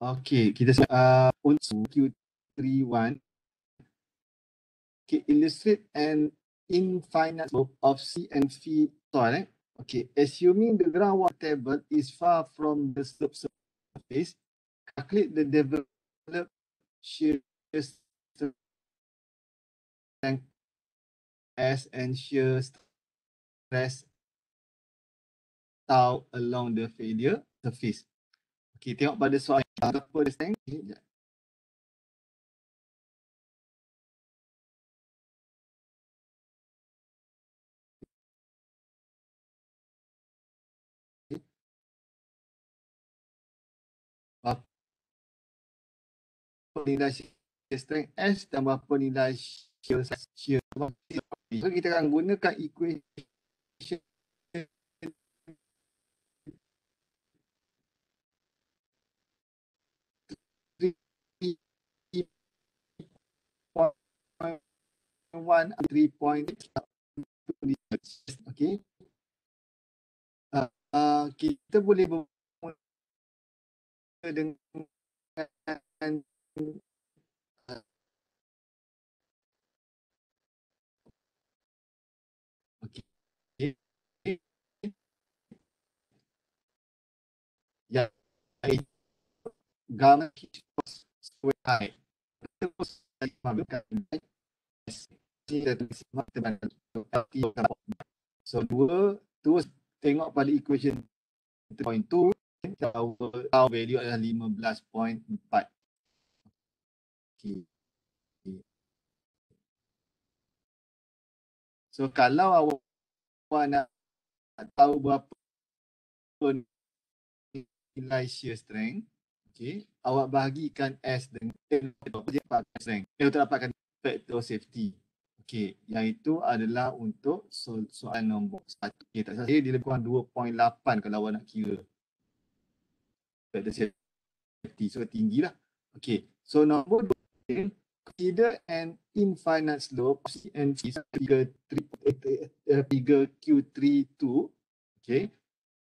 Okay, kita untuk Q31. Okay, illustrate an infinite slope of C and V soil. Okay, assuming the groundwater table is far from the slope surface, calculate the developed shear strength S and shear stress tau along the failure surface. Okay, tengok pada soalan apa dia strength. Nilai shear strength S dan berapa nilai shear. So kita akan gunakan equation one 3 point. Okay. Kita boleh bermula dengan yang gamma square high. So dua tengok pada equation 3.2, our value adalah 15.4. Okay. So kalau awak nak tahu berapa nilai shear strength, okay, awak bahagikan S dengan strength. Untuk dapatkan factor safety. Okay, yang itu adalah untuk soalan nombor 1. Okay, tak salah saya dia lebih kurang 2.8 kalau awak nak kira factor safety. So tinggi lah. Okay, so nombor 2, consider an infinite slope and figure Q32. Okay,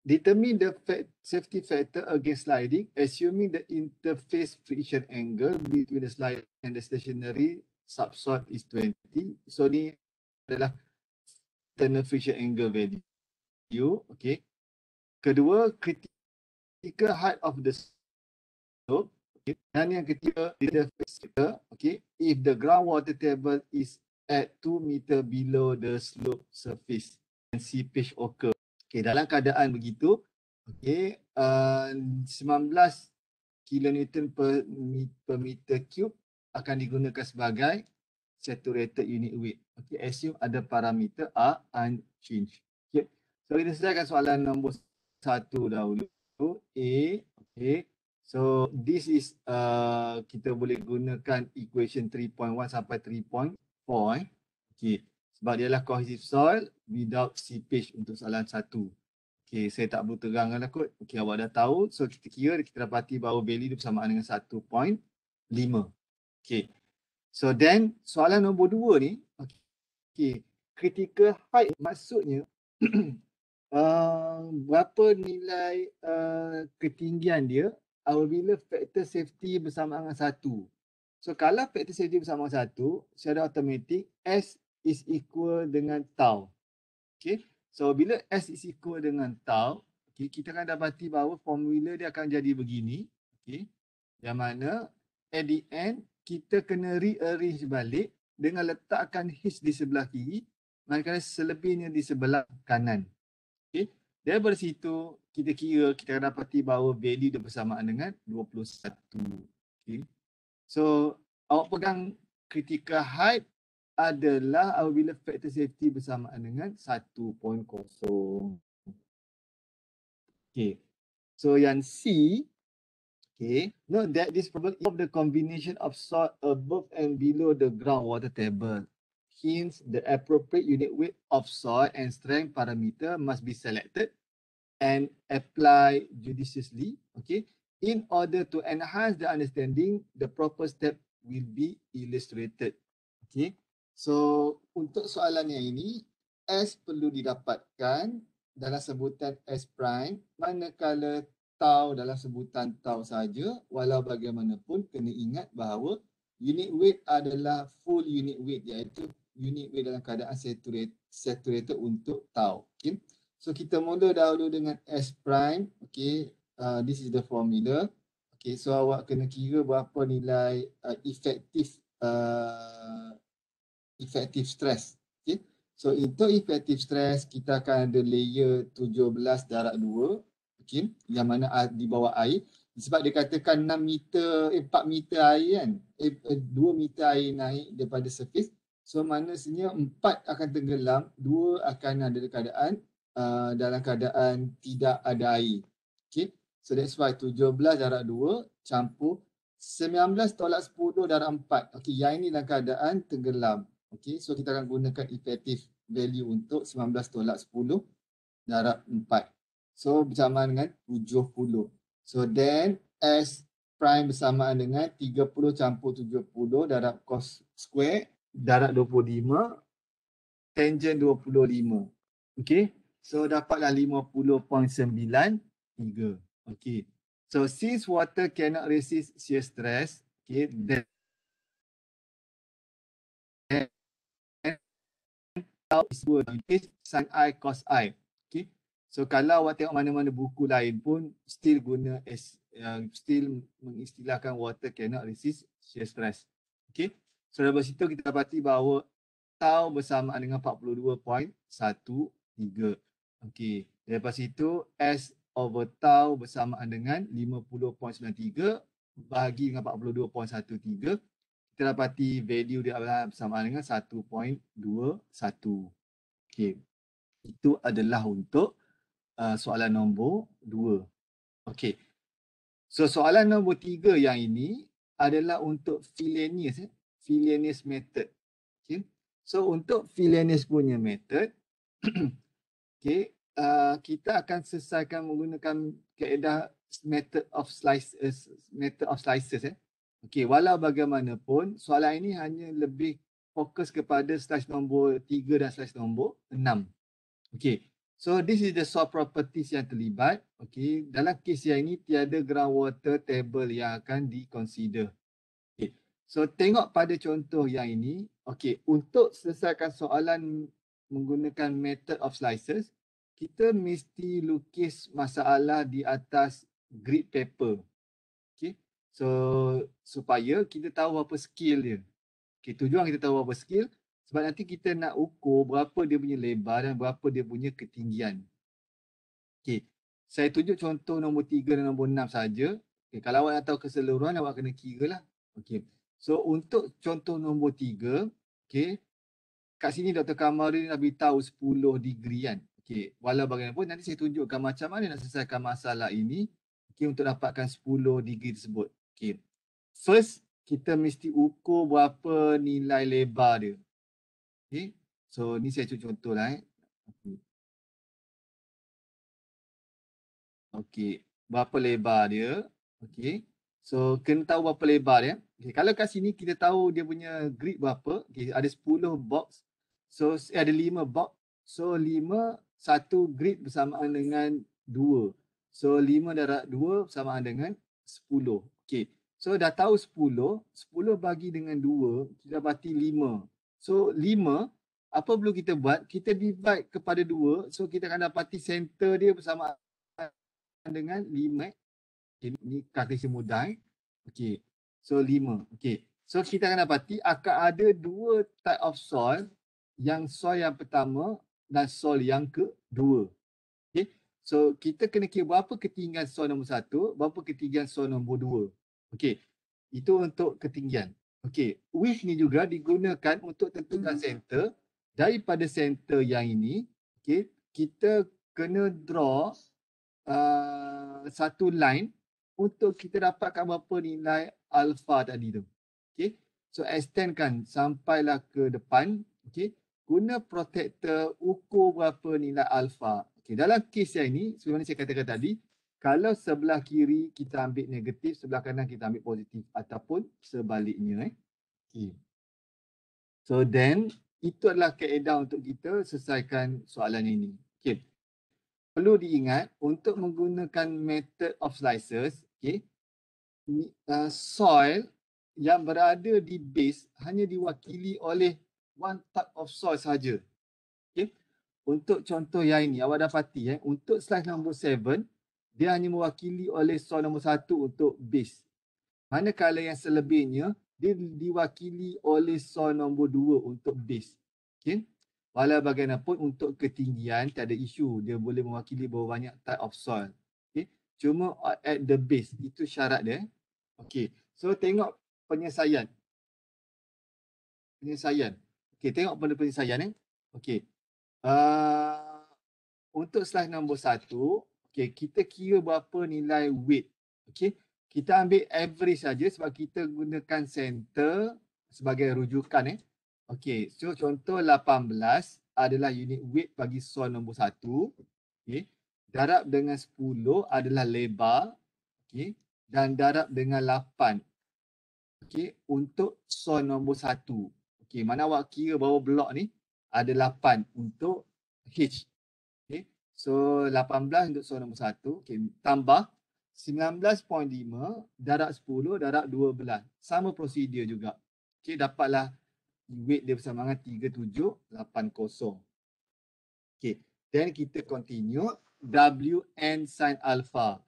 determine the safety factor against sliding, assuming the interface friction angle between the slide and the stationary subsoil is 20. So ni adalah internal friction angle value. Okay. Kedua, critical height of the slope. Okay. Dan yang ketiga, interface factor. Okay. If the groundwater table is at 2 meter below the slope surface and seepage occur. Okay, dalam keadaan begitu, okay, 19 kilonewton per meter cube akan digunakan sebagai saturated unit weight. Okay, assume ada parameter are unchanged. Okay, so kita selesaikan soalan nombor 1 dahulu. A, okay. So this is kita boleh gunakan equation 3.1 sampai 3.4. Okay. Sebab dia adalah cohesive soil without seepage untuk soalan 1. Okay, saya tak perlu terangkan lah kot. Okay, awak dah tahu. So kita kira, kita dapati bahawa value dia bersamaan dengan 1.5. Okay. So then soalan nombor 2 ni, okay, critical height maksudnya berapa nilai ketinggian dia apabila factor safety bersama dengan 1. So kalau factor safety bersama dengan 1, secara automatik S is equal dengan tau. Okay. So bila S is equal dengan tau, okay, kita akan dapati bahawa formula dia akan jadi begini. Okay. Yang mana at the end kita kena rearrange balik dengan letakkan H di sebelah kiri, manakala selebihnya di sebelah kanan. Okay. Daripada situ kita kira, kita akan dapati bahawa value dia bersamaan dengan 21. Okay. So awak pegang critical height adalah apabila factor safety bersamaan dengan 1.0. Okay. So yang C, okay, note that this problem involves the combination of soil above and below the groundwater table. Hence, the appropriate unit weight of soil and strength parameter must be selected and applied judiciously. Okay, in order to enhance the understanding, the proper step will be illustrated. Okay, so untuk soalan yang ini, S perlu didapatkan dalam sebutan S prime, manakala tau dalam sebutan tau saja, walau bagaimanapun kena ingat bahawa unit weight adalah full unit weight, iaitu unit weight dalam keadaan saturated untuk tau. Okay. So kita mula dahulu dengan S prime. Okay. This is the formula. Okay. So awak kena kira berapa nilai effective stress. Okay. So untuk effective stress, kita akan ada layer 17 darab 2. Okay. Yang mana di bawah air. Sebab dia katakan 4 meter air kan. 2 meter air naik daripada surface. So maknanya 4 akan tenggelam, 2 akan ada dalam keadaan tidak ada air. Okay. So that's why 17 darab 2 campur 19 tolak 10 darab 4. Okay. Yang ini dalam keadaan tenggelam. Okay. So kita akan gunakan effective value untuk 19 tolak 10 darab 4. So bersamaan dengan 70. So then S prime bersamaan dengan 30 campur 70 darab cos square darab 25 tangent 25. Okay. So dapatlah 50.93. Okay. So since water cannot resist shear stress, okay, then is sin I cos I. Okay. So kalau awak tengok mana-mana buku lain pun still still mengistilahkan water cannot resist shear stress. Okay. So dari situ kita dapati bahawa tau bersamaan dengan 42.13. Okay. Daripada situ S over tau bersamaan dengan 50.93 bahagi dengan 42.13. Kita dapati value dia bersamaan dengan 1.21. Okay. Itu adalah untuk soalan nombor 2. Okay. So soalan nombor 3 yang ini adalah untuk Fillenius method. Okay. So untuk Fillenius punya method, okay, kita akan selesaikan menggunakan kaedah method of slices. Okay, walau bagaimanapun soalan ini hanya lebih fokus kepada slice nombor 3 dan slice nombor 6. Okay. So this is the soil properties yang terlibat. Okay. Dalam kes yang ini tiada groundwater table yang akan di-consider. Okay. So tengok pada contoh yang ini. Okay. Untuk selesaikan soalan menggunakan method of slices, kita mesti lukis masalah di atas grid paper. Okay. So supaya kita tahu berapa skill dia. Okay. Tujuan kita tahu berapa skill. Sebab nanti kita nak ukur berapa dia punya lebar dan berapa dia punya ketinggian. Okay. Saya tunjuk contoh nombor 3 dan nombor 6 saja. Okay. Kalau awak nak tahu keseluruhan, awak kena kira lah. Okay. So untuk contoh nombor 3, okay, kat sini Dr. Kamarudin dah beritahu 10 degree kan. Okay. Walau bagaimanapun nanti saya tunjukkan macam mana nak selesaikan masalah ini, okay, untuk dapatkan 10 degree tersebut. Okay. First, kita mesti ukur berapa nilai lebar dia. Okay. So ni saya contoh lah. Okay. Berapa lebar dia. Okay. So kena tahu berapa lebar dia. Okay. Kalau kat sini kita tahu dia punya grid berapa. Okay. Ada 10 box. So ada 5 box. So 5, 1 grid bersamaan dengan 2. So 5 darab 2 bersamaan dengan 10. Okay. So dah tahu 10. 10 bagi dengan 2. Kita dapati 5. So 5. Apa perlu kita buat? Kita divide kepada 2. So kita akan dapati center dia bersama dengan 5. Okay, ini kalkulasi mudah. Okay. So 5. Okay. So kita akan dapati akan ada 2 type of soil. Yang soil yang pertama dan soil yang kedua. Okay. So kita kena kira berapa ketinggian soil nombor 1, berapa ketinggian soil nombor 2. Okay. Itu untuk ketinggian. Okay. Width ni juga digunakan untuk tentukan center. Daripada center yang ini, okay, kita kena draw satu line untuk kita dapatkan berapa nilai alpha tadi tu. Okay. So extendkan sampailah ke depan. Okay. Guna protector ukur berapa nilai alpha. Okay. Dalam kes yang ini, sebenarnya saya katakan tadi, kalau sebelah kiri kita ambil negatif, sebelah kanan kita ambil positif ataupun sebaliknya. Okay. So then, itu adalah kaedah untuk kita selesaikan soalan ini. Okay. perlu diingat untuk menggunakan method of slices, okay, soil yang berada di base hanya diwakili oleh one type of soil sahaja. Okay. Untuk contoh yang ini, awak dapati untuk slice nombor 7, dia hanya mewakili oleh soil nombor 1 untuk base. Manakala yang selebihnya, dia diwakili oleh soil nombor 2 untuk base. Okay. Walau bagaimanapun untuk ketinggian, tak ada isu. Dia boleh mewakili berapa banyak type of soil. Okay. Cuma at the base, itu syarat dia. Okay. So, tengok penyelesaian. Okay, tengok penyelesaian. Okay. Untuk slide nombor 1, okay, kita kira berapa nilai weight. Okay. Kita ambil average saja sebab kita gunakan center sebagai rujukan. Okay, so contoh 18 adalah unit weight bagi soil nombor 1. Okay. Darab dengan 10 adalah lebar. Okay. Dan darab dengan 8. Okay, untuk soil nombor 1. Okay, mana awak kira berapa blok ni? Ada 8 untuk H. Okay. So 18 untuk soal nombor 1. Okay. Tambah 19.5 darab 10 darab 12. Sama prosedur juga. Okay. Dapatlah weight dia bersama dengan 3780. Okay. Then kita continue. WN sin alpha.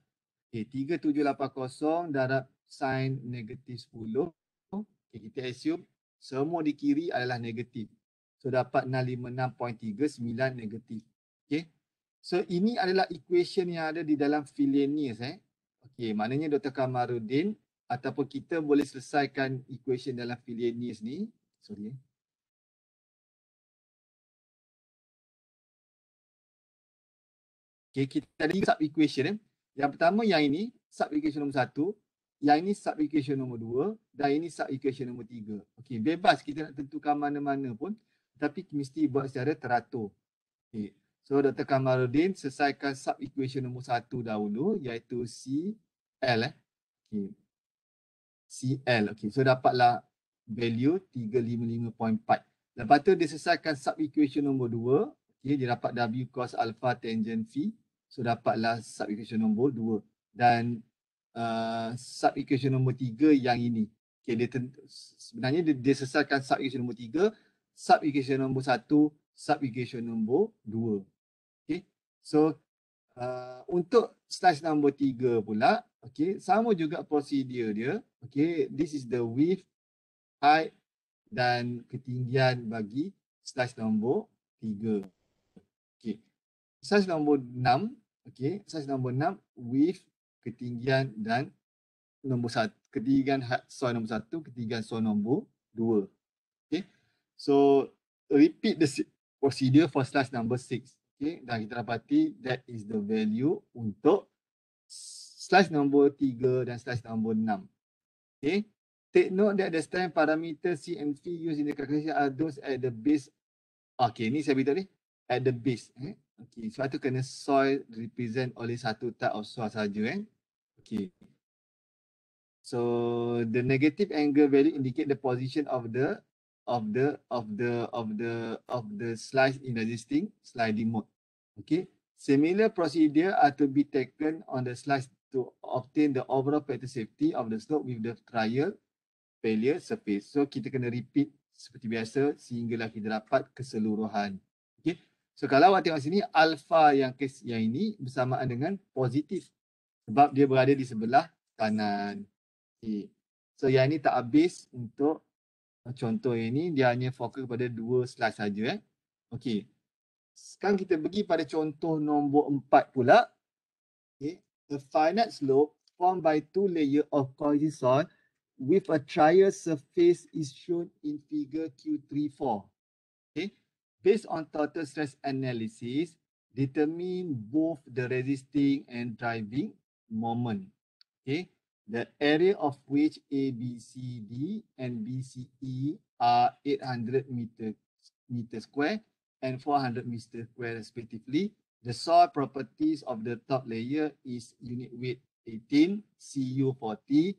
Okay. 3780 darab sin negatif 10. Okay. Kita assume semua di kiri adalah negatif. So dapat 656.39 negatif. Okay. So ini adalah equation yang ada di dalam Fillenius. Okay, maknanya Dr. Kamarudin ataupun kita boleh selesaikan equation dalam Fillenius ni. Sorry. Okay, kita ada sub equation. Yang pertama yang ini sub equation nombor 1, yang ini sub equation nombor 2 dan ini sub equation nombor 3. Okay, bebas kita nak tentukan mana-mana pun, tapi mesti buat secara teratur. Okay. So Dr. Kamarudin selesaikan sub equation nombor 1 dahulu, iaitu CL. Okay. CL. Okay. So dapatlah value 355.4. Lepas tu dia selesaikan sub equation nombor 2. Okay. Dia dapat W cos alpha tangent phi. So dapatlah sub equation nombor 2. Dan sub equation nombor 3 yang ini. Okay. Sebenarnya dia selesaikan sub equation nombor 3, sub equation nombor 1, sub equation nombor 2. Okay. So untuk slide nombor 3 pula, okay, sama juga prosedur dia. Okay, this is the width, height dan ketinggian bagi slide nombor 3. Okay. Slide nombor 6, okay, slide nombor 6 width, ketinggian dan nombor 1, ketinggian soil nombor 1, ketinggian soil nombor 2. Okay. So repeat the procedure for slide number 6. Okay, dan kita dapati that is the value untuk slide nombor 3 dan slide nombor 6. Okay, take note that the stand parameter C and phi used in the calculation are those at the base. Okay, ni saya beritahu ni at the base. Okay, sebab tu kena soil represent oleh satu type of soil saja. Okay. So the negative angle value indicate the position of the slice in the existing sliding mode. Okay. Similar procedure are to be taken on the slice to obtain the overall factor safety of the slope with the trial failure surface. So kita kena repeat seperti biasa sehinggalah kita dapat keseluruhan. Okay. So kalau awak tengok sini, alpha yang kes yang ini bersamaan dengan positif sebab dia berada di sebelah kanan. Okay. So yang ini tak habis untuk contoh ini, dia hanya fokus pada 2 slide saja. Okey. Sekarang kita pergi pada contoh nombor 4 pula. Okay. A finite slope formed by 2 layers of cohesive soil with a trial surface is shown in figure Q34. Okay. Based on total stress analysis, determine both the resisting and driving moment. Okay. The area of which ABCD and BCE are 800 meter square and 400 meter square respectively. The soil properties of the top layer is unit weight 18, Cu 40,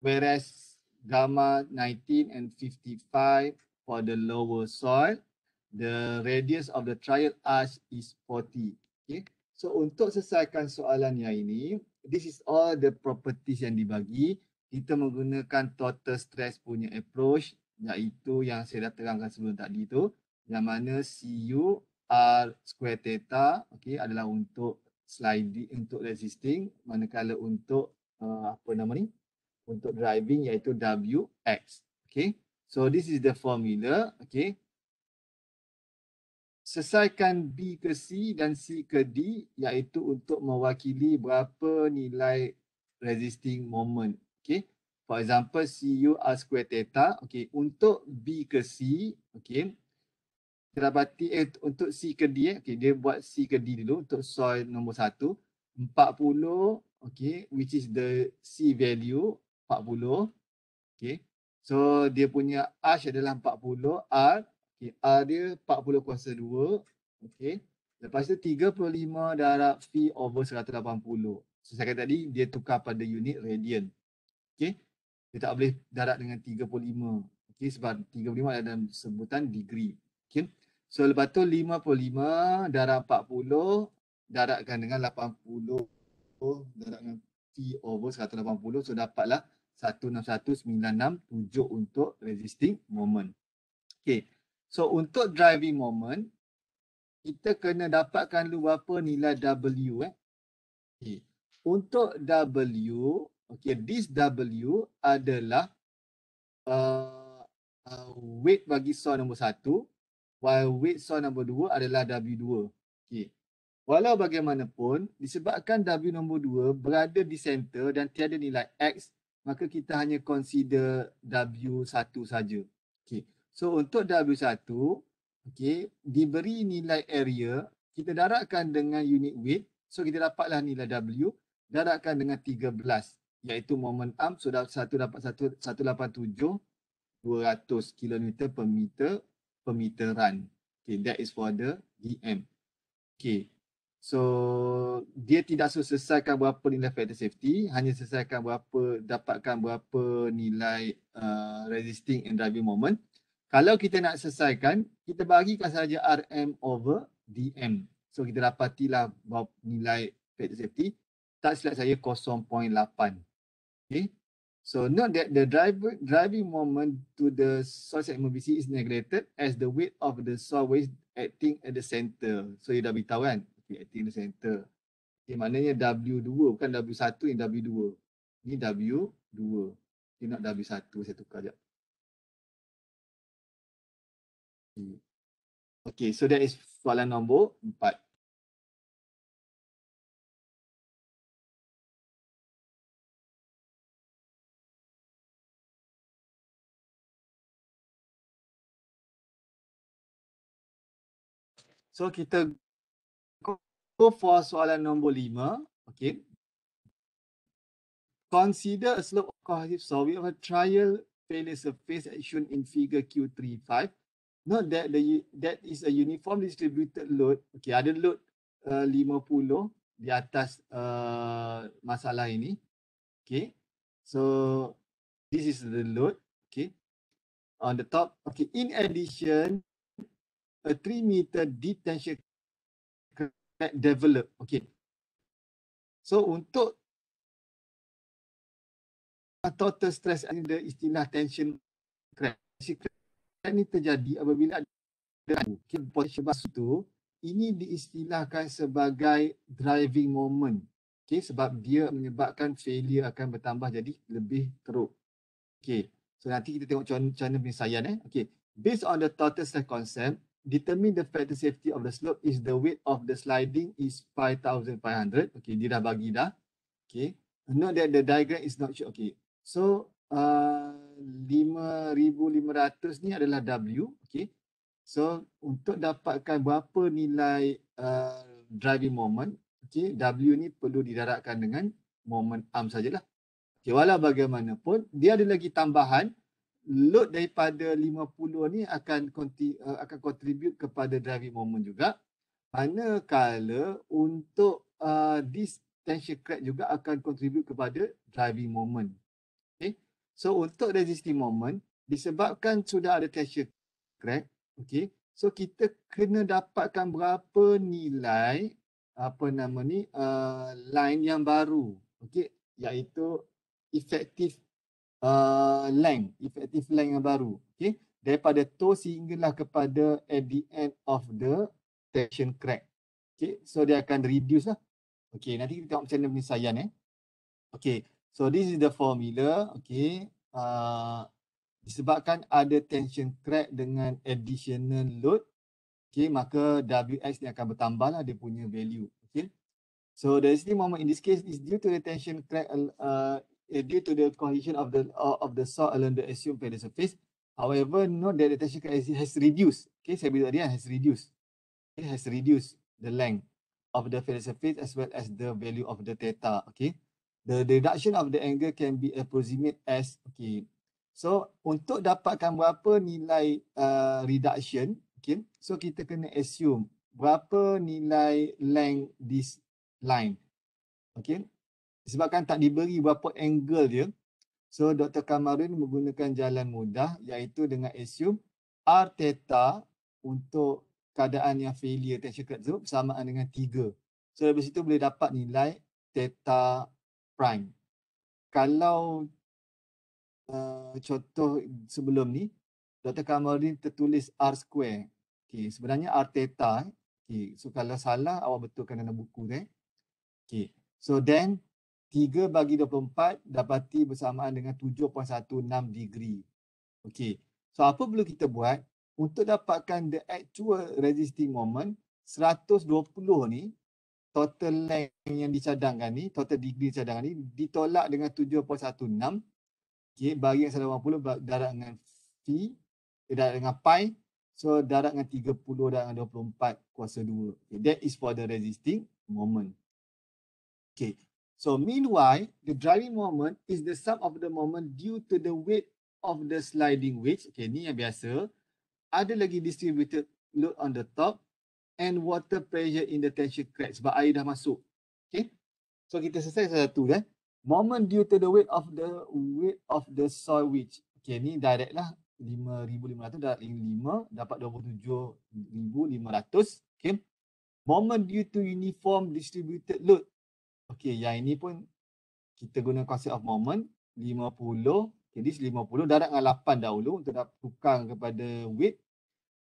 whereas gamma 19 and 55 for the lower soil. The radius of the trial arch is 40. Okay. So untuk selesaikan soalan yang ini, this is all the properties yang dibagi. Kita menggunakan total stress punya approach, iaitu yang saya dah terangkan sebelum tadi tu, yang mana CU R square theta, okay, adalah untuk sliding, untuk resisting, manakala untuk apa nama ni, untuk driving iaitu WX. Okay, so this is the formula. Okay, selesaikan B ke C dan C ke D iaitu untuk mewakili berapa nilai resisting moment. Okay, for example CU R square theta. Okay, untuk B ke C, okay, kita dapati untuk C ke D, okay, dia buat C ke D dulu untuk soil nombor 1, 40, okay, which is the C value 40. Okay, so dia punya H adalah 40, R, okay, R dia 40 kuasa 2, okay. Lepas tu 35 darab V over 180. So saya kata tadi dia tukar pada unit radian. Okay, dia tak boleh darab dengan 35. Okay, sebab 35 ada dalam sebutan degree. Okay, so lepas tu 55 darab 40 darabkan dengan 80 darab dengan V over 180. So dapatlah 161,967 untuk resisting moment. Okay, so untuk driving moment, kita kena dapatkan dulu berapa nilai W. Okay. Untuk W, okay, this W adalah weight bagi soil nombor 1, while weight soil nombor 2 adalah W2. Okay. Walau bagaimanapun, disebabkan W nombor 2 berada di center dan tiada nilai X, maka kita hanya consider W1 saja. Okay. So untuk W1, okay, diberi nilai area, kita darabkan dengan unit weight. So kita dapatlah nilai W, darabkan dengan 13, iaitu moment arm. So 1 dapat 187 200 km per meteran. Okay, that is for the DM. Okay. So dia tidak selesaikan berapa nilai factor safety, hanya selesaikan dapatkan berapa nilai resisting and driving moment. Kalau kita nak selesaikan, kita bagikan saja RM over DM. So kita dapatilah nilai factor safety. Tak silap saya 0.8. Okay. So note that the driving moment to the soil segment BC is neglected as the weight of the soil waste acting at the center. So you dah beritahu kan? Okay, acting at the center. Okay, maknanya W2 bukan W1 yang W2. Ini W2. Ini not W1, saya tukar sekejap. Okay, so that is soalan nombor 4. So kita go for soalan nombor 5. Okay. Consider a slope of cohesive solving of a trial failure surface as shown in figure Q35. Note that that is a uniform distributed load. Okay, ada load 50 di atas masalah ini. Okay, so this is the load. Okay, on the top. Okay, in addition, a 3 meter deep tension crack develop. Okay, so untuk total stress ada istilah tension crack. Crack ni terjadi apabila ada potential bus tu, ini diistilahkan sebagai driving moment. Okay, sebab dia menyebabkan failure akan bertambah jadi lebih teruk. Okay, so nanti kita tengok macam mana penyelesaian. Okay, based on the total stress concept, determine the factor safety of the slope is the weight of the sliding is 5,500. Okay, dia dah bagi dah. Okay, note that the diagram is not sure. Okay, so 5,500 ni adalah W. Okay, so untuk dapatkan berapa nilai driving moment, okay, W ni perlu didarabkan dengan moment arm sajalah. Okay, walau bagaimanapun, dia ada lagi tambahan, load daripada 50 ni akan contribute kepada driving moment juga. Manakala untuk this tension crack juga akan contribute kepada driving moment. Okay, so untuk resisting moment, disebabkan sudah ada tension crack, okay, so kita kena dapatkan berapa nilai line yang baru, okey, iaitu effective effective length yang baru, okey, daripada toe sehinggalah kepada at the end of the tension crack. Okey, so dia akan reduce lah. Okey, nanti kita tengok macam mana penyelesaian okey, so this is the formula. Okey, disebabkan ada tension crack dengan additional load, okey, maka Wx ni akan bertambah lah dia punya value. Okey, so the resisting moment in this case is due to the tension crack due to the cohesion of the saw along the assumed failure surface. However, note that the tension crack has reduced. Okay, saya bilang tadi has reduced. It has reduced the length of the failure surface as well as the value of the theta. Okay, the reduction of the angle can be approximate as, okay, so untuk dapatkan berapa nilai reduction, okay, so kita kena assume berapa nilai length this line. Okay, disebabkan tak diberi berapa angle dia, so Dr. Kamarudin menggunakan jalan mudah iaitu dengan assume R theta untuk keadaan yang failure tension crack tersebut bersamaan dengan 3. So dari situ boleh dapat nilai theta prime. Kalau contoh sebelum ni Dr. Kamarudin tertulis R square. Okay, sebenarnya R theta. Okay, so kalau salah awak betulkan dalam buku tu. Okay, so then 3 bagi 24 dapati bersamaan dengan 7.16 degree. Okey. So apa perlu kita buat untuk dapatkan the actual resisting moment 120 ni, total length yang dicadangkan ni, total degree dicadangkan ni ditolak dengan 7.16. Okey, bagi yang 180 darab dengan phi, darab dengan pi. So darab dengan 30 darab dengan 24 kuasa 2. Okay, that is for the resisting moment. Okay. So meanwhile, the driving moment is the sum of the moment due to the weight of the sliding wedge. Okay, ni yang biasa. Ada lagi distributed load on the top and water pressure in the tension crack sebab air dah masuk. Okay. So kita selesai satu kan. Moment due to the weight of the soil wedge. Okay, ni direct lah. 5,500 darab 5 dapat 27,500. Okay. Moment due to uniform distributed load. Okey, yang ini pun kita guna konsep of moment 50. Jadi 50 darab dengan 8 dahulu untuk tukar kepada weight.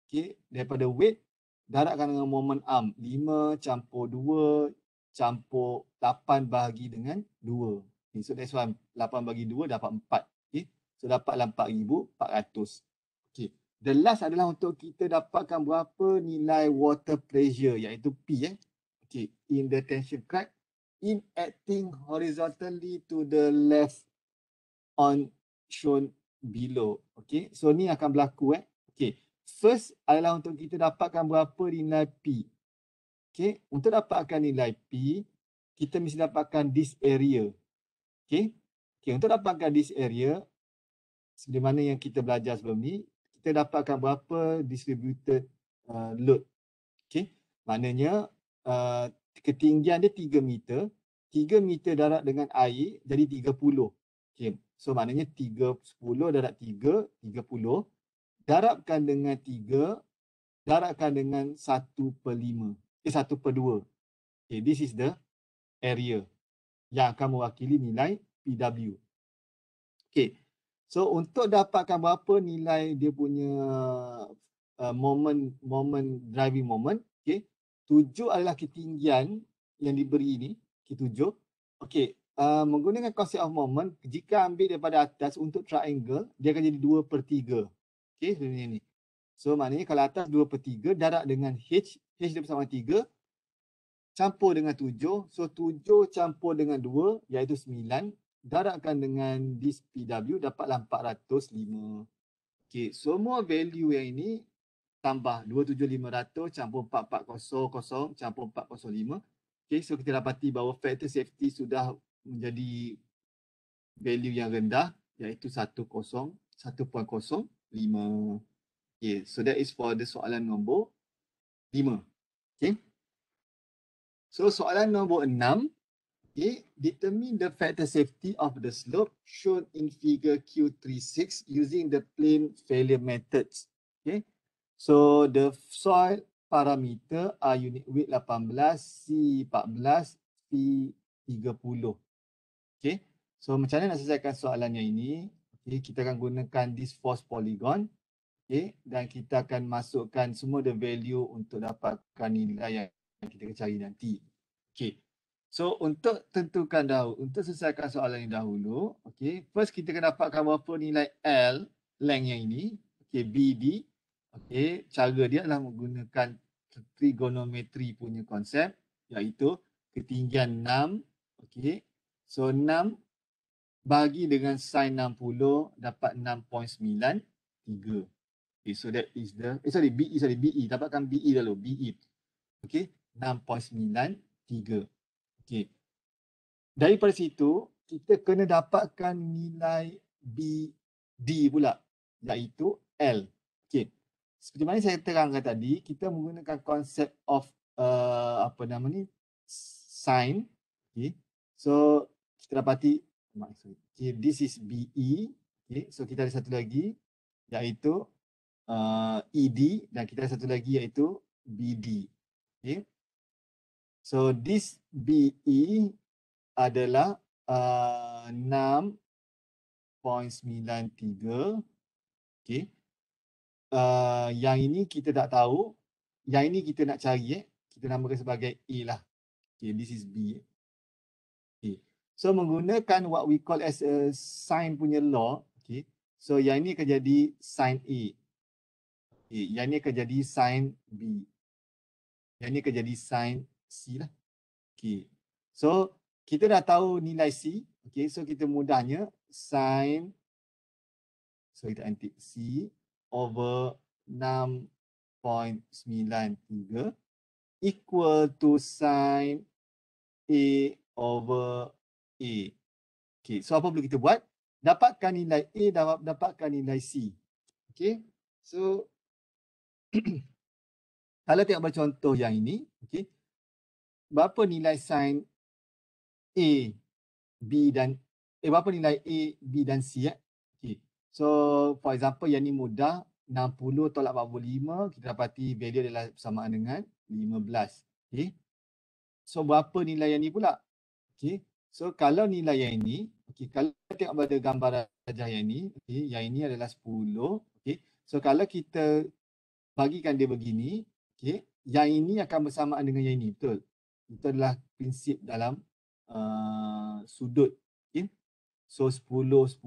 Okey, daripada weight darabkan dengan moment arm 5 campur 2 campur 8 bahagi dengan 2. Okay, so that's why 8 bagi 2 dapat 4. Okay, so dapatlah 4,400. Okay, the last adalah untuk kita dapatkan berapa nilai water pressure iaitu P. Okay, in the tension crack in acting horizontally to the left on shown below. Okay, so ni akan berlaku. Okay, first adalah untuk kita dapatkan berapa nilai P. Okay, untuk dapatkan nilai P, kita mesti dapatkan this area. Okay, untuk dapatkan this area, seperti mana yang kita belajar sebelum ni, kita dapatkan berapa distributed load. Okay, maknanya ketinggian dia 3 meter. 3 meter darab dengan air jadi 30. Okay. So maknanya 10 darab 3, 30. Darabkan dengan 3, darabkan dengan 1/5. 1/2. Okay, this is the area yang akan mewakili nilai PW. Okay. So untuk dapatkan berapa nilai dia punya driving moment, okay, 7 adalah ketinggian yang diberi ni, K7. Okey, menggunakan konsep of moment, jika ambil daripada atas untuk triangle, dia akan jadi 2/3. Okey, sebenarnya ni. So maknanya kalau atas 2/3 darab dengan H dia bersama 3, campur dengan 7. So 7 campur dengan 2 iaitu 9. Darabkan dengan this PW dapatlah 405. Okey, semua value yang ini tambah 27,500 campur 4400 campur 405. Okay, so kita dapati bahawa factor safety sudah menjadi value yang rendah iaitu 1.05. Okay, so that is for the soalan nombor 5. Okay. So soalan nombor 6. Okay, determine the factor safety of the slope shown in figure Q36 using the plane failure methods. Okay. So the soil parameter A unit weight 18, C 14, V 30. Okay. So macam mana nak selesaikan soalan yang ini? Okay, kita akan gunakan this force polygon. Okay. Dan kita akan masukkan semua the value untuk dapatkan nilai yang kita cari nanti. Okay. So untuk tentukan dahulu, untuk selesaikan soalan ini dahulu, okay, first kita akan dapatkan berapa nilai L, length yang ini, okay, BD. Okay, cara dia adalah menggunakan trigonometri punya konsep, iaitu ketinggian 6, okay. So 6 bagi dengan sin 60 dapat 6.93. Okay, so that is the, BE, dapatkan BE dulu, BE. Okay, 6.93. Okay. Daripada situ, kita kena dapatkan nilai BD pula, iaitu L. Okay. Seperti mana saya terangkan tadi, kita menggunakan konsep of sin. Okay. So kita dapati, okay, this is BE. Okay. So kita ada satu lagi iaitu ED dan kita ada satu lagi iaitu BD. Okay. So this BE adalah 6.93. Okay. Yang ini kita tak tahu. Yang ini kita nak cari. Kita namakan sebagai A lah. Okay, this is B. Okay. So menggunakan what we call as a sin punya law. Okay. So yang ini akan jadi sin A. Okay. Yang ini akan jadi sin B. Yang ini akan jadi sin C lah. Okay. So kita dah tahu nilai C. Okay. So kita mudahnya sin. So kita antik C over 6.93 equal to sin A over A. Okay, so apa perlu kita buat? Dapatkan nilai A, dapatkan nilai C. Okay, so kalau tengok contoh yang ini, okay, berapa nilai sin A, B dan berapa nilai A, B dan C? Okay. So for example yang ni mudah, 60 tolak 45, kita dapati value adalah bersamaan dengan 15. Okay. So berapa nilai yang ni pula? Okay. So kalau nilai yang ini, okay, kalau tengok pada gambar rajah yang ini, okay, yang ini adalah 10. Okay. So kalau kita bagikan dia begini, okay, yang ini akan bersamaan dengan yang ini, betul? Itu adalah prinsip dalam sudut. Okay. So 10, 10.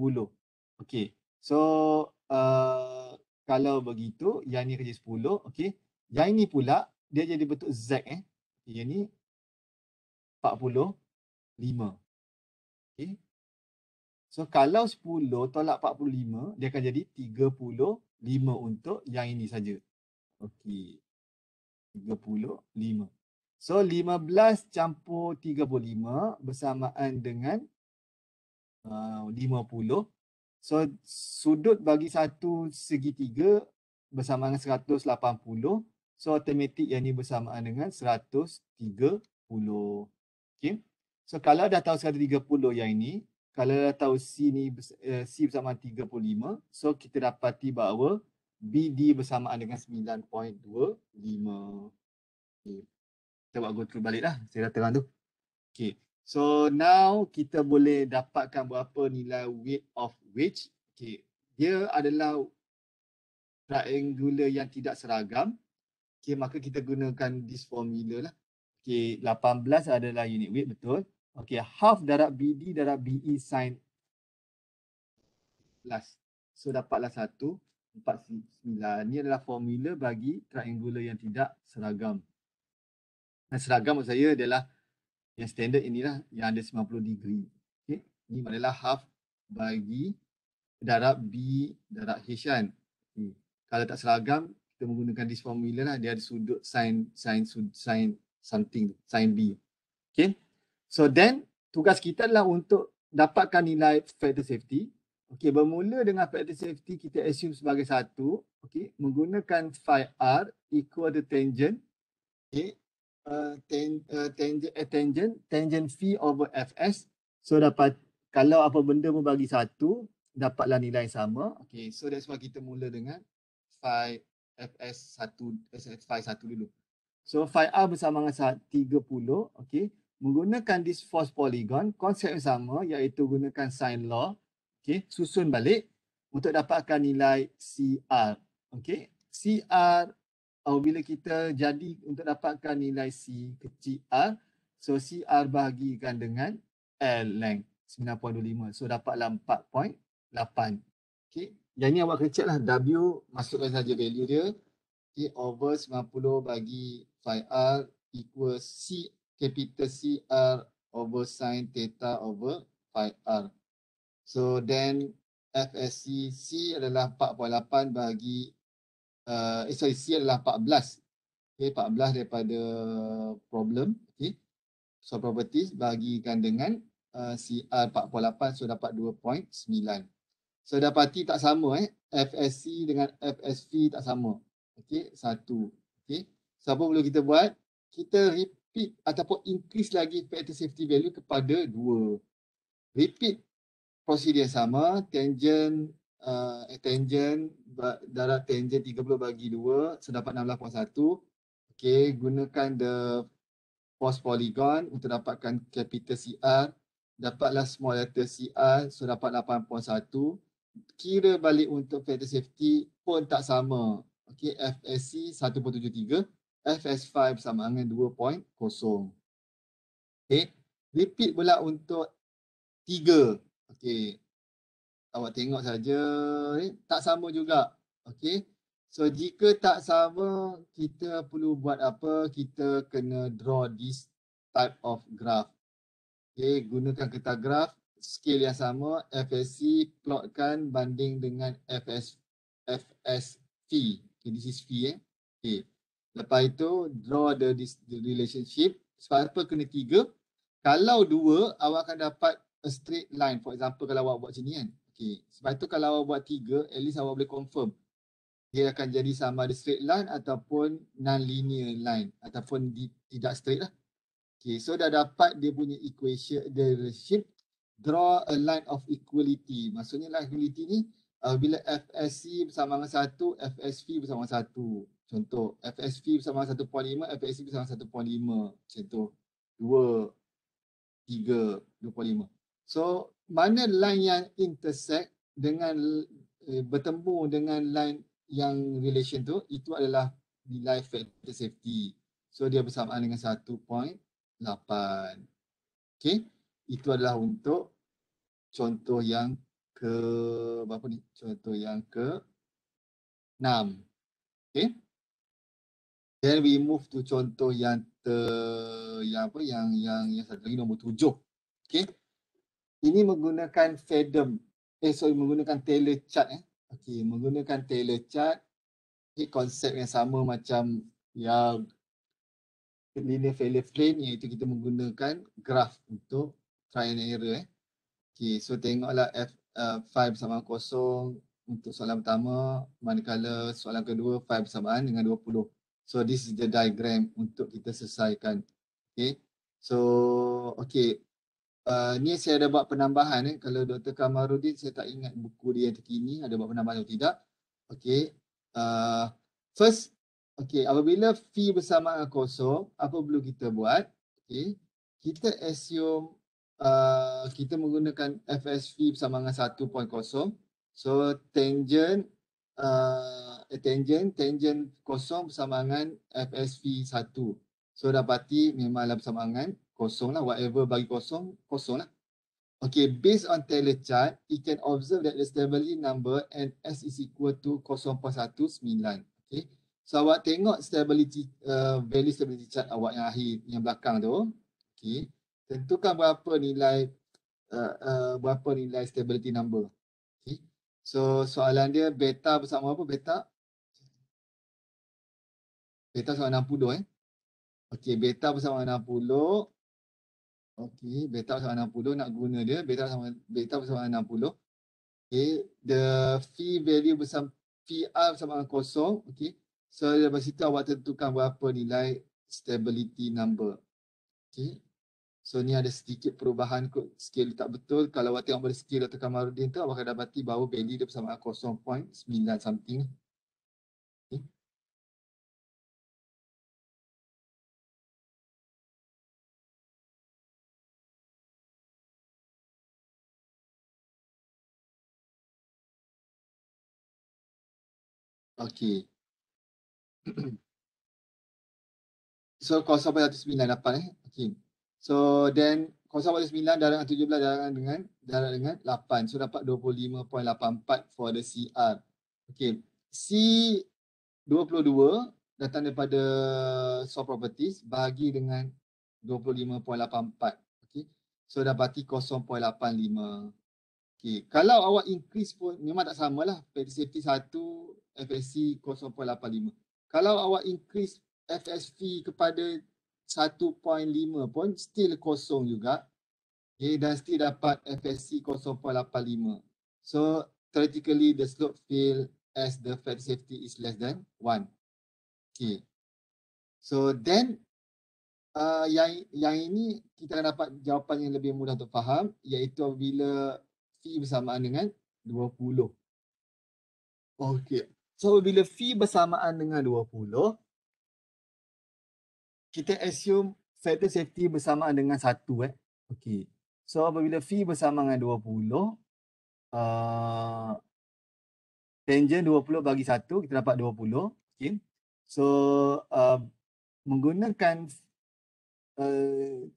Okay. So kalau begitu, yang ni akan jadi 10. Okay. Yang ini pula, dia jadi bentuk Z. Yang ni 45. Okay. So kalau 10 tolak 45, dia akan jadi 35 untuk yang ini saja. Okay. 35. So 15 campur 35 bersamaan dengan 50. So sudut bagi satu segitiga bersamaan dengan 180. So automatik yang ni bersamaan dengan 130. Okay. So kalau dah tahu 130 yang ini, kalau dah tahu C ni C bersamaan 35, so kita dapati bahawa BD bersamaan dengan 9.25. Okay. Kita buat go through balik lah. Saya dah terang tu. Okay. So now kita boleh dapatkan berapa nilai weight of wedge. Okay. Dia adalah triangular yang tidak seragam. Okay, maka kita gunakan this formula lah. Okay, 18 adalah unit weight, betul. Okay, half darab BD darab BE sin plus. So dapatlah 149. Ini adalah formula bagi triangular yang tidak seragam. Dan seragam maksud saya adalah yang standard inilah yang ada 90 degree. Okay. Ini adalah half bagi darab B darab H kan. Okay. Kalau tak seragam, kita menggunakan this formula lah. Dia ada sudut sin something, sin B. Okay. So then, tugas kita adalah untuk dapatkan nilai factor safety. Okay, bermula dengan factor safety, kita assume sebagai 1. Okay, menggunakan phi R equal to tangent. Okay. Tangent phi over fs. So dapat, kalau apa benda pun bagi 1, dapatlah nilai yang sama. Okay, so that's why kita mula dengan phi FS1, Phi 1 dulu. So phi R bersama dengan 30, okey. Menggunakan this force polygon, konsep yang sama iaitu gunakan sine law, okey, susun balik untuk dapatkan nilai CR. Okey. CR bila kita jadi untuk dapatkan nilai C kecil R, so CR bahagikan dengan L length 9.25. So dapatlah 4.8. Okey. Yang ni awak kena check lah. W masukkan saja value dia. Okay, over 90 bagi phi R equals C capital CR over sin theta over phi R. So then FSC C adalah 4.8 bagi C adalah 14. Okay, 14 daripada problem. Okay. So properties bagikan dengan CR 48, so dapat 2.9. So dapati tak sama FSC dengan FSV tak sama. Okey, 1. Okey. So apa perlu kita buat? Kita repeat ataupun increase lagi factor safety value kepada 2. Repeat prosedur yang sama, tangent darab tangent 30 bagi 2, so dapat 16.1. Okey, gunakan the force polygon untuk dapatkan capital CR. Dapatlah small letter CR, so dapat 8.1. Kira balik untuk factor safety pun tak sama. Okey, FSC 1.73, FS5 sama dengan 2.0. Okey, repeat pula untuk 3. Okey, awak tengok saja, tak sama juga. Okey, so jika tak sama, kita perlu buat apa? Kita kena draw this type of graph. Okey, gunakan kertas graph, scale yang sama, FSC plotkan banding dengan FSV. Okay, this is V. Okay. Lepas itu, draw the relationship. Sebab apa kena 3? Kalau 2, awak akan dapat a straight line. For example, kalau awak buat macam ni kan. Okay. Sebab itu kalau awak buat 3, at least awak boleh confirm. Dia akan jadi sama ada straight line ataupun non-linear line. Ataupun tidak straight lah. Okay, so dah dapat dia punya equation, the relationship. Draw a line of equality. Maksudnya line equality ni, bila FSC bersama dengan 1, FSV bersama dengan 1. Contoh, FSV bersama 1.5, FSC bersama 1.5. Contoh, 2, 3, 2.5. So, mana line yang intersect dengan bertemu dengan line yang relation tu, itu adalah nilai factor safety. So, dia bersamaan dengan 1.8. Okay, itu adalah untuk contoh yang berapa ni? Contoh yang ke-6. Okay. Then we move to contoh yang yang satu lagi nombor 7. Okay. Ini menggunakan menggunakan Taylor chart Okay, menggunakan Taylor chart. Okay, konsep yang sama macam yang linear failure plane, iaitu kita menggunakan graph untuk try and error. Okay, so tengoklah F5 bersama 0 untuk soalan pertama, manakala soalan kedua 5 bersamaan dengan 20. So this is the diagram untuk kita selesaikan. Okay, so okay, ni saya ada buat penambahan. Kalau Dr. Kamarudin, saya tak ingat buku dia yang terkini ada buat penambahan atau tidak. Okay, first, okay, apabila phi bersama 0, apa perlu kita buat? Okay, kita assume kita menggunakan FSV bersama dengan 1.0. So tangent 0 bersama dengan FSV 1. So dapati memanglah bersama dengan 0 lah. Whatever bagi 0, 0 lah. Okay, based on Taylor chart, you can observe that the stability number NS is equal to 0.19. Okay, so awak tengok stability value stability chart awak yang akhir, yang belakang tu. Okay, tentukan berapa nilai stability number. Okay. So soalan dia beta bersama apa? Beta sama 60 Okay, beta bersama 60. Okay, beta bersama 60 nak guna dia beta bersama 60. Okay, the phi value bersama phi R bersama 0. Okay, so dari situ awak tentukan berapa nilai stability number. Okay. So ni ada sedikit perubahan kot, scale tak betul. Kalau awak tengok pada scale Dr. Kamarudin tu, awak akan dapati bahawa value dia bersama 0.9 something. Okay. Okey. So 0.9 dapat Okey. So then 0.9 darab dengan 17 darab dengan 8. So dapat 25.84 for the CR. Okey. C22 datang daripada source properties bahagi dengan 25.84. Okey. So dapati 0.85. Okey. Kalau awak increase pun memang tak samalah. Factor safety 1, FSC 0.85. Kalau awak increase FSV kepada 1.5 pun still kosong juga. Okay, dan still dapat FSC 0.85. So theoretically the slope fail as the factor safety is less than 1. Okay. So then yang ini kita akan dapat jawapan yang lebih mudah untuk faham, iaitu apabila phi bersamaan dengan 20. Okey. So bila phi bersamaan dengan 20, kita assume factor safety bersamaan dengan 1 Okey. So apabila phi bersama dengan 20, tangent 20 bagi 1 kita dapat 20. Okey. So menggunakan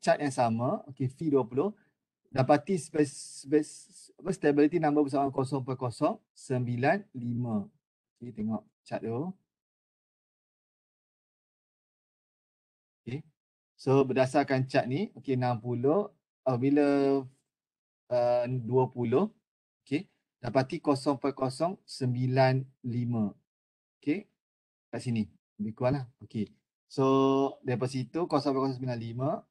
chart yang sama, okey, phi 20, dapati stability number bersama 0.095. Okey, tengok chart tu. Okey. So berdasarkan chart ni, okey, 60 bila 20, okey, dapati 0.095. Okey, kat sini lebih kurang lah. Okey. So daripada situ 0.095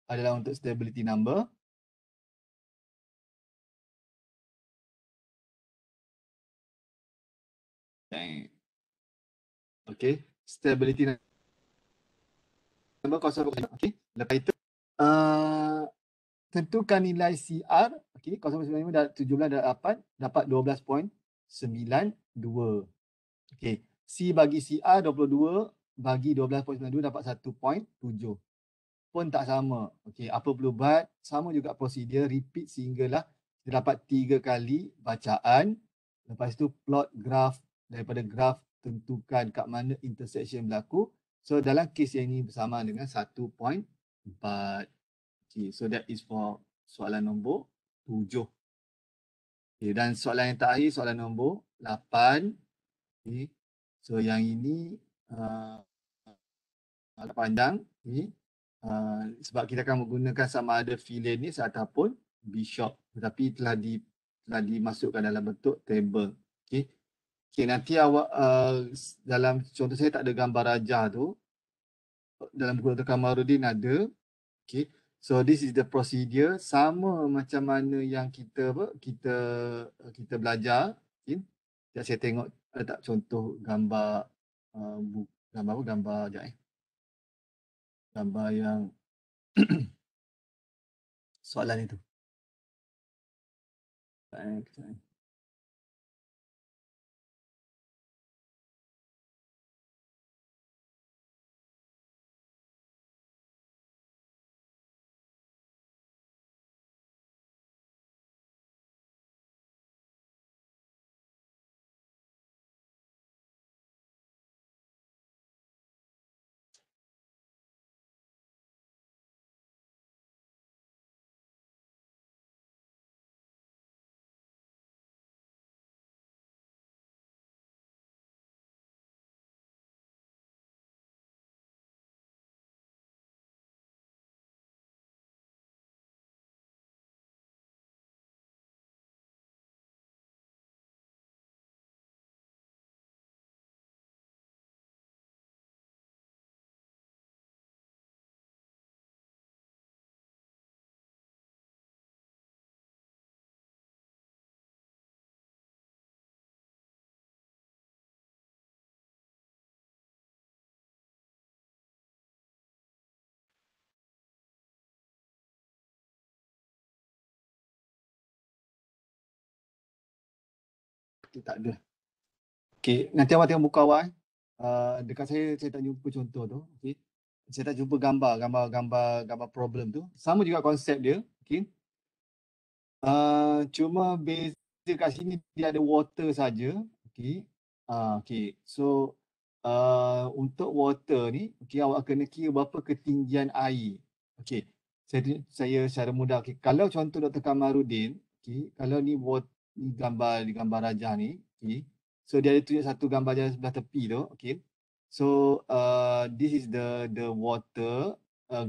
adalah untuk stability number. Okey, stability number 0.095. Okey, lepas itu tentukan nilai CR. Okey, 0.95 darab 17 darab 8 dapat 12.92. Okey, C bagi CR 22 bagi 12.92 dapat 1.7. Pun tak sama. Okey, apa perlu buat? Sama juga prosedur, repeat sehinggalah kita dapat 3 kali bacaan. Lepas tu plot graf, daripada graf tentukan kat mana intersection berlaku. So dalam kes yang ini bersama dengan 1.4. Okay, so that is for soalan nombor 7. Okay, dan soalan yang terakhir, soalan nombor 8. Okay, so yang ini agak panjang. Okay. Sebab kita akan menggunakan sama ada Philenis ataupun Bishop, tetapi telah dimasukkan dalam bentuk table. Okay. Okay, nanti awak dalam contoh saya tak ada gambar rajah tu. Dalam buku Dr. Kamarudin ada. Okay. So this is the procedure, sama macam mana yang kita belajar. Okay. Saya tengok ada tak contoh gambar gambar yang soalan itu. Tak ada. Okay, nanti awak tengok buku awak. Dekat saya tak jumpa contoh tu. Okay. Saya tak jumpa gambar problem tu. Sama juga konsep dia. Okay. Cuma beza kat sini dia ada water saja. Okay. Okay. So untuk water ni, okay, awak kena kira berapa ketinggian air. Okay. Saya secara mudah. Okay. Kalau contoh Dr. Kamarudin, okay, kalau ni gambar rajah ni, okay. So dia ada tunjuk satu gambar jalan sebelah tepi tu, okay. So this is the water,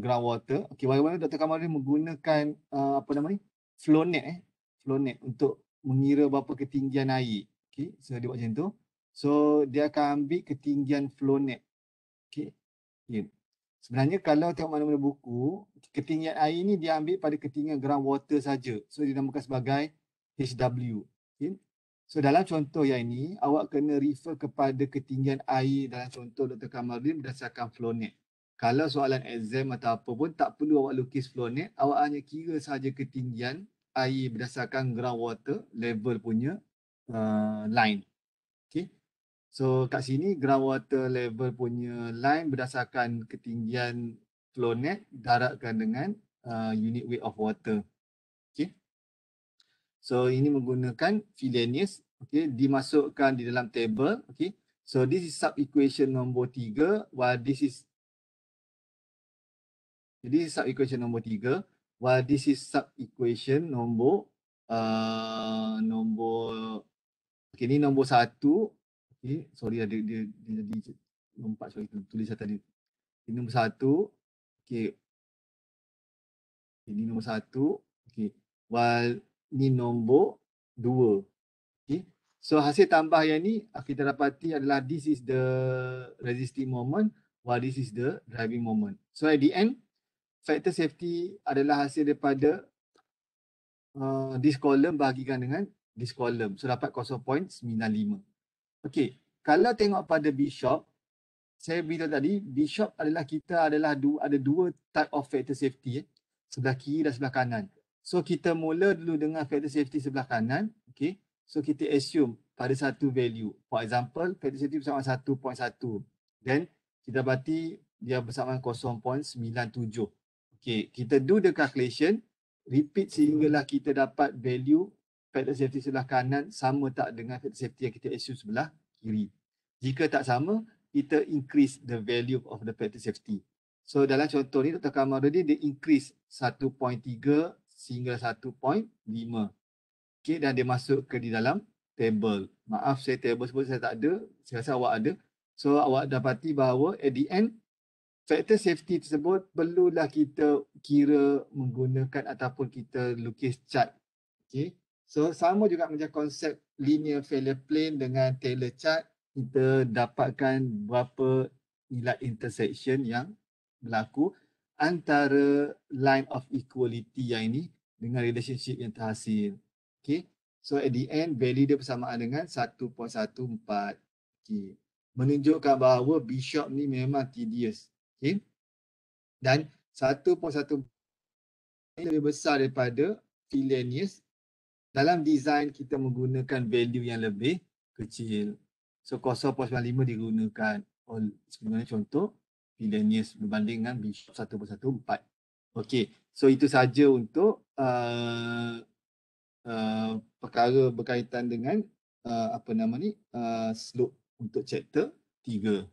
ground water. Okay, bagaimana Dr. Kamarudin menggunakan apa nama ni? Flow net untuk mengira berapa ketinggian air. Okay, so dia buat macam tu. So dia akan ambil ketinggian flow net. Okay. Okay. Sebenarnya kalau tengok mana-mana buku, ketinggian air ni dia ambil pada ketinggian ground water saja. So dinamakan sebagai HW. Okay. So dalam contoh yang ini, awak kena refer kepada ketinggian air dalam contoh Dr. Kamarudin berdasarkan flow net. Kalau soalan exam atau apa pun, tak perlu awak lukis flow net, awak hanya kira saja ketinggian air berdasarkan ground water level punya line. Okay. So kat sini groundwater level punya line berdasarkan ketinggian flow net darabkan dengan unit weight of water. Okay. So ini menggunakan Frillenius, okay, dimasukkan di dalam table. Okay. So this is sub equation nombor 3 while this is sub equation nombor 3 while this is sub equation nombor okay, ni nombor 1. Okay, sorry dia jadi lompat, sorry tulis tadi. Ini nombor 1. Okay. Ini nombor 1. Okay. While ni nombor 2. Okay. So hasil tambah yang ni kita dapati adalah this is the resisting moment while this is the driving moment. So at the end, factor safety adalah hasil daripada this column bahagikan dengan this column. So dapat 0.95. Okay. Kalau tengok pada Bishop, saya beritahu tadi, Bishop adalah ada dua type of factor safety, sebelah kiri dan sebelah kanan. So kita mula dulu dengan factor safety sebelah kanan, okay. So kita assume pada satu value. For example, factor safety bersamaan 1.1. Then kita dapati dia bersamaan 0.97. Okay, kita do the calculation, repeat sehinggalah kita dapat value factor safety sebelah kanan sama tak dengan factor safety yang kita assume sebelah kiri. Jika tak sama, kita increase the value of the factor safety. So dalam contoh ni Dr. Kamarudin dia increase 1.3 sehingga 1.5. Okay, dan dia masuk ke di dalam table. Maaf saya table sebut saya tak ada. Saya rasa awak ada. So awak dapati bahawa at the end factor safety tersebut perlulah kita kira menggunakan ataupun kita lukis chart. Okay. So sama juga macam konsep linear failure plane dengan Taylor chart, kita dapatkan berapa nilai intersection yang berlaku antara line of equality yang ini dengan relationship yang terhasil. Okay. So at the end, value dia bersamaan dengan 1.14. Okay. Menunjukkan bahawa Bishop ni memang tedious. Okay. Dan 1.14 lebih besar daripada Frillenius. Dalam design kita menggunakan value yang lebih kecil. So 0.95 digunakan sebenarnya contoh Frillenius berbanding dengan Bishop 1.14. Okey, so itu saja untuk perkara berkaitan dengan slope untuk chapter 3.